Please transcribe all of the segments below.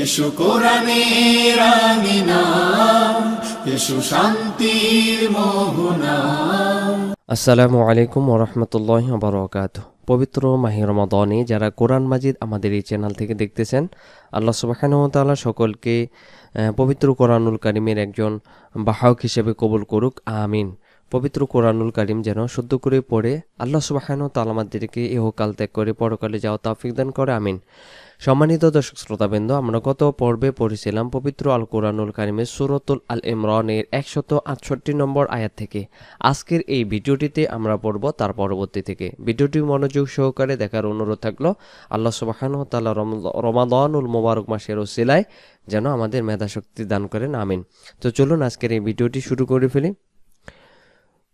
এসো কোরআনের আমিনা, এসো শান্তির মোহনা। আসসালামু আলাইকুম ওয়া রাহমাতুল্লাহি ওয়া বারাকাতুহু। পবিত্র মাহে রমাদানে যারা কোরআন মাজিদ আমাদের এই চ্যানেল থেকে দেখতেছেন, আল্লাহ সুবহানাহু ওয়া তাআলা সকলকে পবিত্র কোরআনুল কারীমের একজন বাহক হিসেবে কবুল করুক, আমিন। পবিত্র কোরআনুল কারীম যেন শুদ্ধ করে পড়ে আল্লাহ সুবহানাহু ওয়া তাআলা আমাদেরকে ইহকাল ত্যাগ করে পরকালে যাওয়া তৌফিক দান করে, আমিন। সম্মানিত দর্শক শ্রোতাবৃন্দ, আমরা গত পর্বে পড়েছিলাম পবিত্র আল কোরআনুল কারীমের সূরাতুল আল ইমরানের 168 নম্বর আয়াত থেকে। আজকের এই ভিডিওটিতে আমরা পড়ব তার পরবর্তী থেকে। ভিডিওটি মনোযোগ সহকারে দেখার অনুরোধ থাকলো। আল্লাহ সুবহানাহু ওয়া তাআলা রমাদানুল মুবারক মাসের ওসিলায় যেন আমাদের মেধাশক্তি দান করেন, আমিন। তো চলুন আজকের এই ভিডিওটি শুরু করে ফেলি।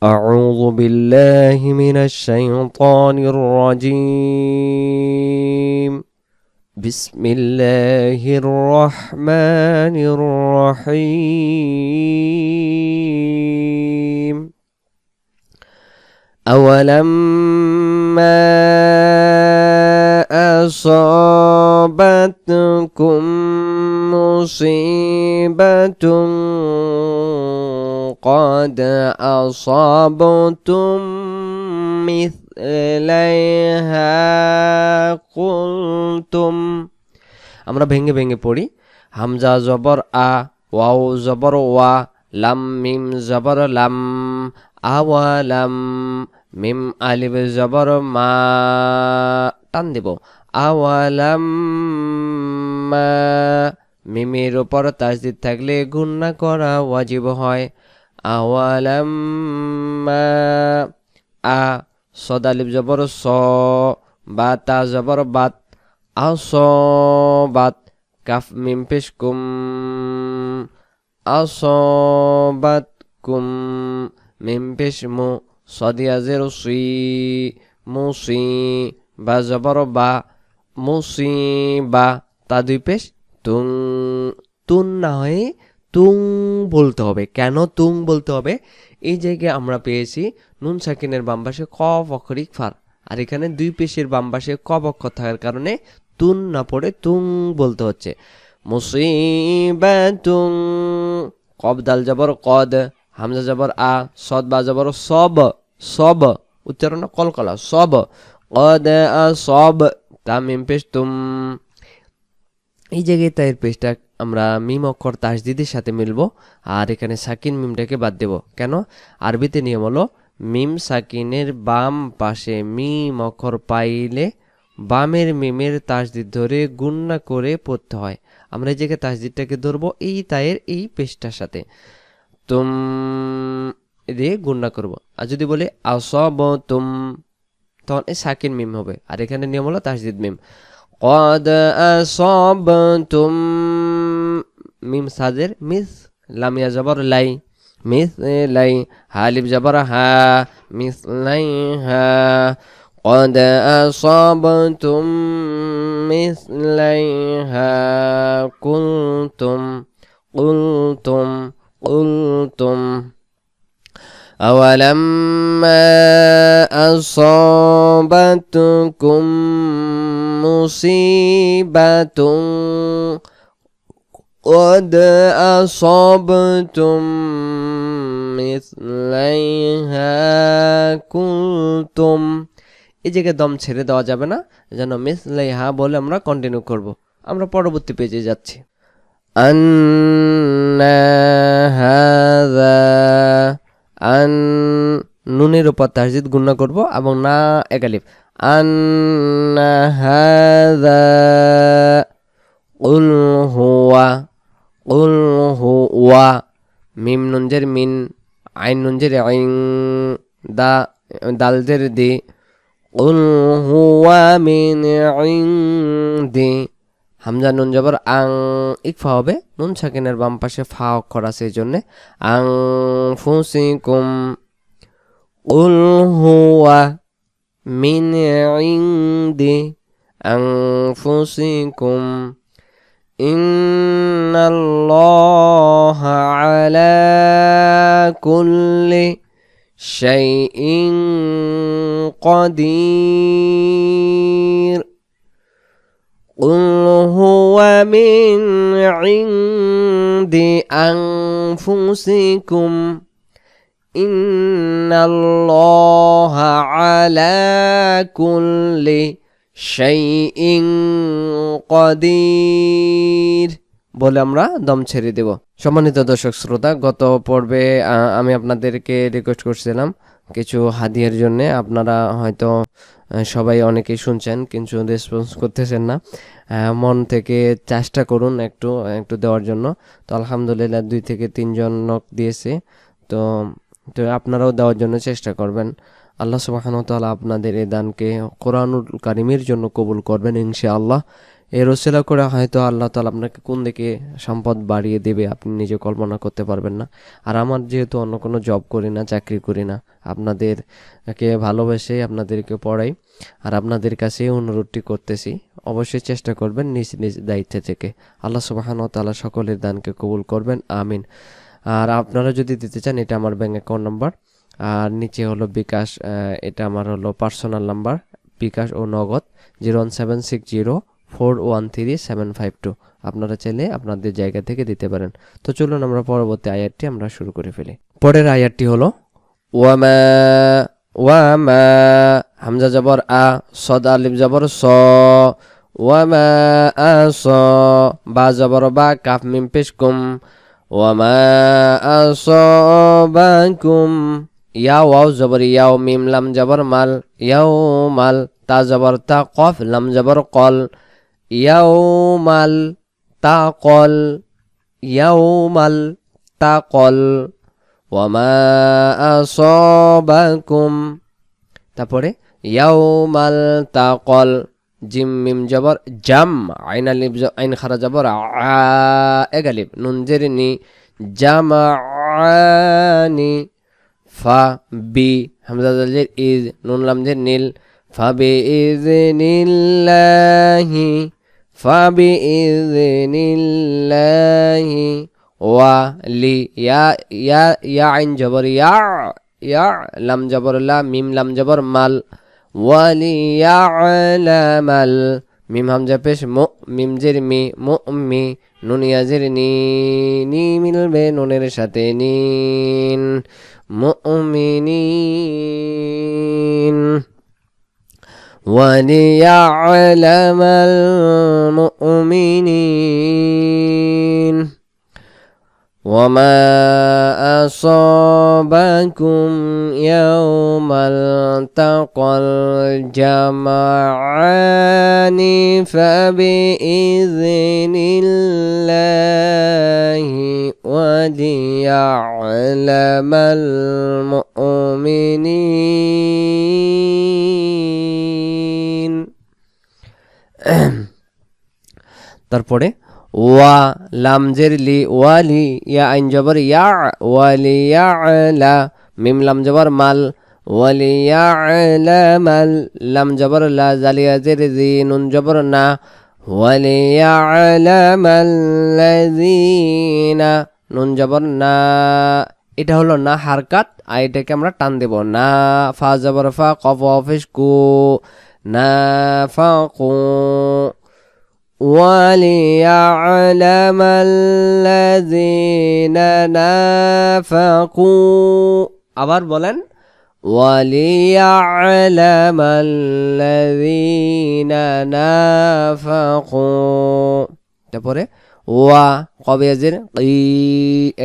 আউযু বিল্লাহি মিনাশ শাইতানির রাজীম। বিসমিল্লাহির রহমানির রহিম। أولما أصابتكم مصيبة قد أصابتم مثليها قلتم। আমরা ভেঙে ভেঙে পড়ি। হামজা জবর আ, ওয়াও জবর ওয়া, লাম মিম জবর লাম, আওয়ালাম, মিম আলিফ জবর মা, টান দেব, আওয়ালাম মা। মিমের উপর তাসদিদ থাকলে গুণনা করা ওয়াজিব হয়। আওয়ালাম মা। আ সদ আলিফ জবর স, বা তা জবর বাত, আসবাত, কাফ মিম পেশ কুম, আসবাত কুম, মিম পেশ মু, সদিয়া জের সুই, মুসি, বা জবর বা, মুসিবা, তা দুই পেশ তুং। তুন না হয়ে তুং বলতে হবে। কেন তুং বলতে হবে? এই জায়গায় আমরা পেয়েছি নুন সাকিনের বাম পাশে কফ অক্ষরিক ফার, আর এখানে দুই পেশের বাম পাশে কফ অক্ষর থাকার কারণে তুন না পড়ে তুং বলতে হচ্ছে। মুসিবাতুং, কব দাল জবর কদ, হামজা জবর আ, সদ বা জবর সব, সব উচ্চারণ কলকলা, সব, কদ আ সব, তা মিম পেশ তুম। এই জায়গায় তাইয়ের পেশটা আমরা মিম অক্ষর তাসদিদের সাথে মিলবো, আর এখানে সাকিন মিমটাকে বাদ দেব। কেন? আরবিতে নিয়ম হলো মিম সাকিনের বাম পাশে মিম অক্ষর পাইলে বামের মিমের তাসদিদ ধরে গুণনা করে পড়তে হয়। আমরা এই জায়গায় তাসদিদটাকে ধরবো এই তাইয়ের এই পেশটার সাথে, তুম দিয়ে গুণনা করব। আর যদি বলি আসব তুম, তখন এই সাকিন মিম হবে, আর এখানে নিয়ম হলো তাসদিদ মিম। قد أصبتم، মিম সাজের মিস, লামিয়া জবর লাই, মিস লাই, হালিফ জবর হা, মিস লাই হা। قد أصبتم مثليها قلتم، قلتم، قلتم। أولما أصابتكم مصيبة قد أصبتم مثليها قلتم। এই জায়গায় দম ছেড়ে দেওয়া যাবে না, যেন মিসলাইহা বলে আমরা কন্টিনিউ করব। আমরা পরবর্তী পেজে যাচ্ছি। আন্না হাযা, আন নুনের উপর তাসদিদ গুণনা করব এবং না একালিফ। আন্না হাযা কুল হুয়া, কুল হুয়া, মিম নুন জের মিন, আইন নুন জের আইন, দা দাল জের দি, কুল হুয়া মিন ইনদি। হামজা নুন জবর আং, ইকফা হবে, নুন সাকিনের বাম পাশে ফা অক্ষর আছে এই জন্যে। আং ফুসিকুম, কুল হুয়া মিন ইনদি আনফুসিকুম, ইন্নাল্লাহা আলা কুল্লি শাইইন কাদির। قل هو ومن عند أنفسكم إن الله على كل شيء قدير বলে আমরা দম ছেড়ে দেব। সম্মানিত দর্শক শ্রোতা, গত পর্বে আমি আপনাদেরকে রিকোয়েস্ট করছিলাম কিছু হাদিয়ার জন্য। আপনারা হয়তো সবাই অনেকেই শুনছেন কিন্তু রেসপন্স করতেছেন না। মন থেকে চেষ্টা করুন একটু একটু দেওয়ার জন্য। তো আলহামদুলিল্লাহ 2 থেকে 3 জন নক দিয়েছে। তো আপনারাও দেওয়ার জন্য চেষ্টা করবেন। আল্লাহ সুবহানাহু ওয়া তাআলা আপনাদের এই দানকে কোরআনুল কারীমের জন্য কবুল করবেন ইনশাআল্লাহ। এর ওসিলা করে হয়তো আল্লাহ তাআলা আপনাকে কোন দিকে সম্পদ বাড়িয়ে দেবে আপনি নিজে কল্পনা করতে পারবেন না। আর আমার যেহেতু অন্য কোনো জব করি না, চাকরি করি না, আপনাদেরকে ভালোবেসে আপনাদেরকে পড়াই আর আপনাদের কাছে অনুরোধটি করতেছি, অবশ্যই চেষ্টা করবেন নিজ নিজ দায়িত্ব থেকে। আল্লাহ সুবহানাহু ওয়া তাআলা সকলের দানকে কবুল করবেন, আমিন। আর আপনারা যদি দিতে চান, এটা আমার ব্যাংক অ্যাকাউন্ট নাম্বার, আর নিচে হলো বিকাশ, এটা আমার হলো পার্সোনাল নাম্বার, বিকাশ ও নগদ 01760413752। আপনারা চাইলে আপনাদের জায়গা থেকে দিতে পারেন। তো চলুন আমরা পরবর্তী আয়াতটি আমরা শুরু করে ফেলি। পরের আয়াতটি হলো ওয়ামা ওয়ামা, হামজা জবর আ, সদ আলিফ জবর স, ওয়ামা আস, বা জবর বা, কাফ মিম পেশ কুম, ওয়ামা আসাবাকুম, ইয়া ওয়াও জবর ইয়াও, মিম লাম জবর মাল, ইয়াও মাল, তা জবর তা, কফ লাম জবর কল, ইয়াউমাল তাকল, ইয়াউমাল তাকল, ওয়ামা আসাবাকুম। তারপরে ইয়াউমাল তাকল, জিম মিম জবর জাম, আইন আলিফ আইন খারা জবর আ, এক আলিফ, নুন জের নি, জামাআনি, ফা বি, হামজা জের ইজ, নুন লাম জের নীল, ফাবিইযনিল্লাহি, ফাবিইযনিল্লাহি, ওয়া লি, ইয়া ইয়া ইয়া আইন জবর ইয়া, ইয়া লাম জবর লা, মিম লাম জবর মাল, ওয়ালিয়ালামাল, মিম হামজা পেশ মু, মিম জের মি, মুমি, নুন ইয়াজের নি, নি মিলবে নুনের সাথে নিন, মুমিনিন, ওয়ালিয়ালামাল মুমিনিন, ওয়ামা আসাবাকুম ইয়াউমাল তাকাল জামাআনি ফাবিইযনিল্লাহি ওয়ালিয়ালামাল মুমিনিন। তারপরে ওয়া লাম জের লি, ওয়ালি, ইয়া আইন জবর ইয়া, ওয়ালিয়ালা, মিম লাম জবর মাল, ওয়ালিয়ালামাল, লাম জবর লা, জালিয়া জের জি, নুন জবর না, ওয়ালিয়ালামাল্লাযীনা, নুন জবর না, এটা হলো না হারকাত, আর এটাকে আমরা টান দেব না, ফা জবর ফা, কফ অফিস কু, না ফাকু, ওয়ালিয়ালামাল্লাযীনা নাফাকু, আবার বলেন ওয়ালিয়ালামাল্লাযীনা নাফাকু। তারপরে ওয়া কবিয়াজের ই,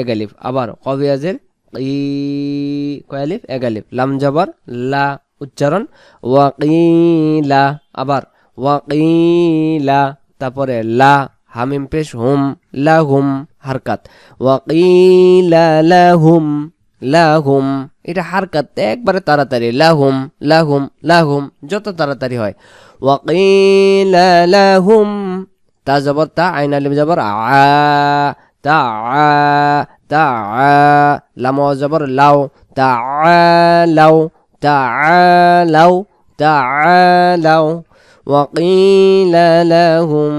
এক আলিফ, আবার কবিয়াজের ই, কয় আলিফ, এক আলিফ, লাম জবর লা, উচ্চারণ ওয়াকিলা, আবার ওয়াকিলা, তারপরে লা, হামিম পেশ হুম, লাহুম হারকাত, ওয়াকিলা লাহুম, লাহুম, এটা হারকাত একবারে তাড়াতাড়ি, লাহুম লাহুম লাহুম, যত তাড়াতাড়ি হয়। ওয়াকিলা লাহুম, তা জবর তা, আইন আলিফ জবর আ, তা আ, তা আ, লাম জবর লাউ, তা লাউ, তা লাউ, তা লাউ, وقيل لهم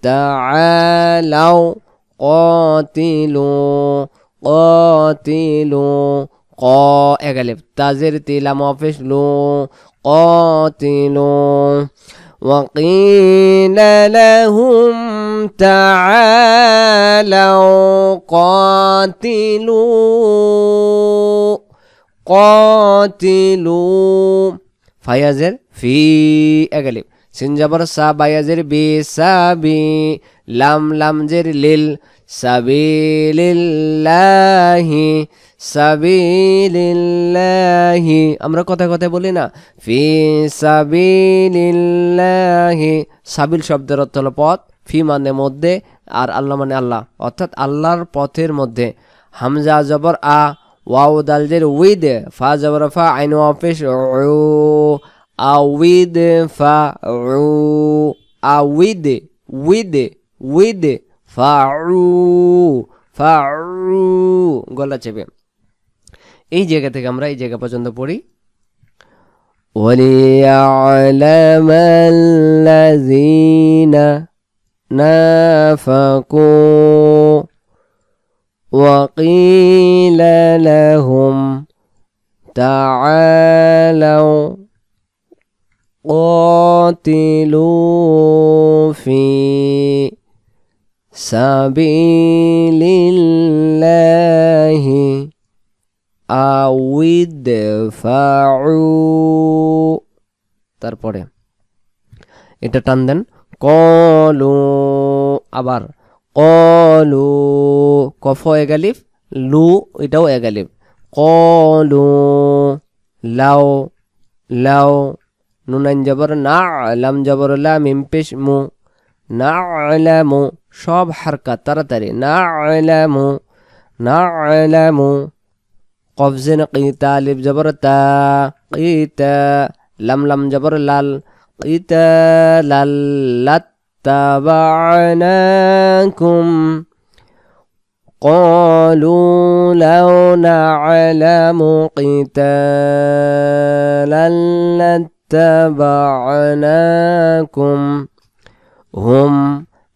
تعالوا قاتلوا قاتلوا এক আলিফ, তাজের তিলা মফিস লু, قاتلوا وقيل لهم تعالوا قاتلوا ফায়াজের ফি এগালিব সিন জবর সা বায়াজের বি সাবি লাম লামজের লিল সাবিলিল্লাহি সাবিলিল্লাহি আমরা কথা কথায় বলি না ফি সাবিলিল্লাহি সাবিল শব্দের অর্থ হলো পথ ফি মানে মধ্যে আর আল্লাহ মানে আল্লাহ অর্থাৎ আল্লাহর পথের মধ্যে হামজা জবর আ ওয়াও দাল জের উইদ ফা জবর ফা আইন ওয়া পেশ উ আউইদ ফা উ আউইদ উইদ ফাউ গলা চেপে এই জায়গা থেকে আমরা এই জায়গা পর্যন্ত পড়ি وَلِيَعْلَمَ الَّذِينَ نَافَقُوا وَقِيلَ لَهُمْ تَعَالَوْا قَاتِلُوا فِي سَبِيلِ اللَّهِ আউইদফাউ তারপরে এটা টান দেন কলু আবার কলু কফ এগালিফ লু এটাও এগালিফ কলু লাও লাও নুনাইন জবর না লাম জবর লা মিম পেশ মু না আলামু সব হারকাত তাড়াতাড়ি না আলামু না আলামু কফজেন কিতা লিফ জবর তা কিতা লাম লাম জবর লাল কিতা লাল লাত্তাবা'নাকুম قالوا لو نعلم قتالا لاتبعناكم هم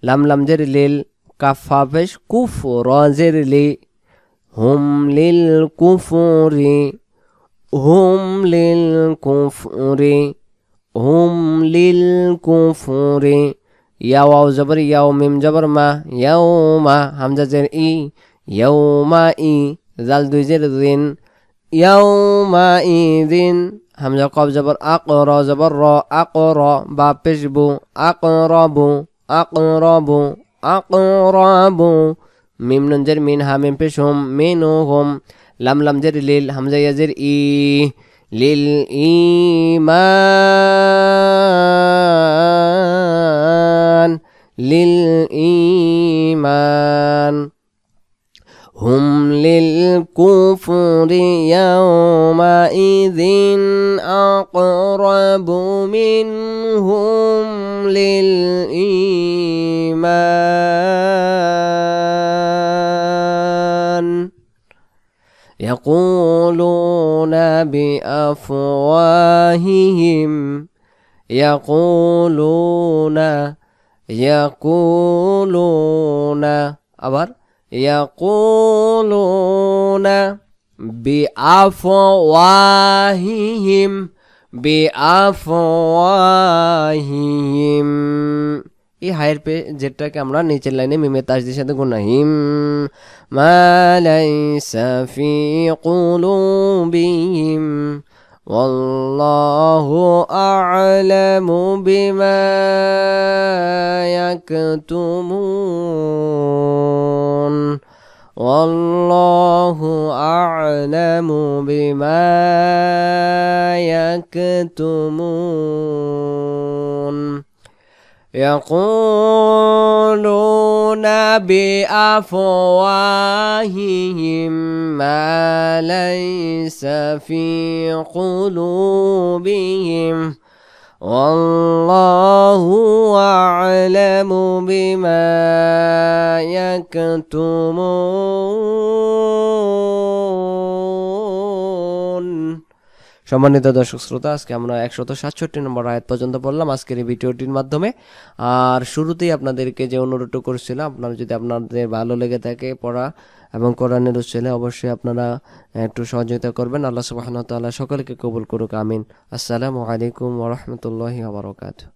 لم لم جر ليل كفافش كفر زر لي هم للكفر هم للكفر يا واو زبر ياو ميم جبر ما يوم همزة زر إي يوم إي زال دو زر ذين يوم إذن همزة قاب زبر أقرأ زبر را أقرأ با بشبو أقرب মিম নঞ্জের মিন হা মিম পেশ হুম মিনহুম লাম লাম জের লিল হামজা ইয়াজের ই লিল ঈমান হুম লিল কুফরি ইয়াওমাইযিন আকরাবু মিনহুম লিল ঈমান يقولون بأفواههم يقولون আবার يقولون بأفواههم এই হায়ের পে যেটাকে আমরা নিচের লাইনে মিমে তাসদিদের সাথে গুণা হিম মা লাইসা ফি কুলুবিহিম ওয়াল্লাহু আ'লামু বিমা ইয়াকতুমুন ওয়াল্লাহু আ'লামু বিমা ইয়াকতুমুন يقولون بأفواههم ما ليس في قلوبهم والله أعلم بما يكتمون সম্মানিত দর্শক শ্রোতা, আজকে আমরা 167 নম্বর আয়াত পর্যন্ত পড়লাম আজকের এই ভিডিওটির মাধ্যমে। আর শুরুতেই আপনাদেরকে যে অনুরোধ করছিলাম, আপনারা যদি আপনাদের ভালো লেগে থাকে পড়া এবং কোরআনের উচ্চারণে, অবশ্যই আপনারা একটু সহযোগিতা করবেন। আল্লাহ সুবহানাহু ওয়া তাআলা সকলকে কবুল করুক, আমিন। আসসালামু আলাইকুম ওয়া রাহমাতুল্লাহি ওয়া বারাকাতুহু।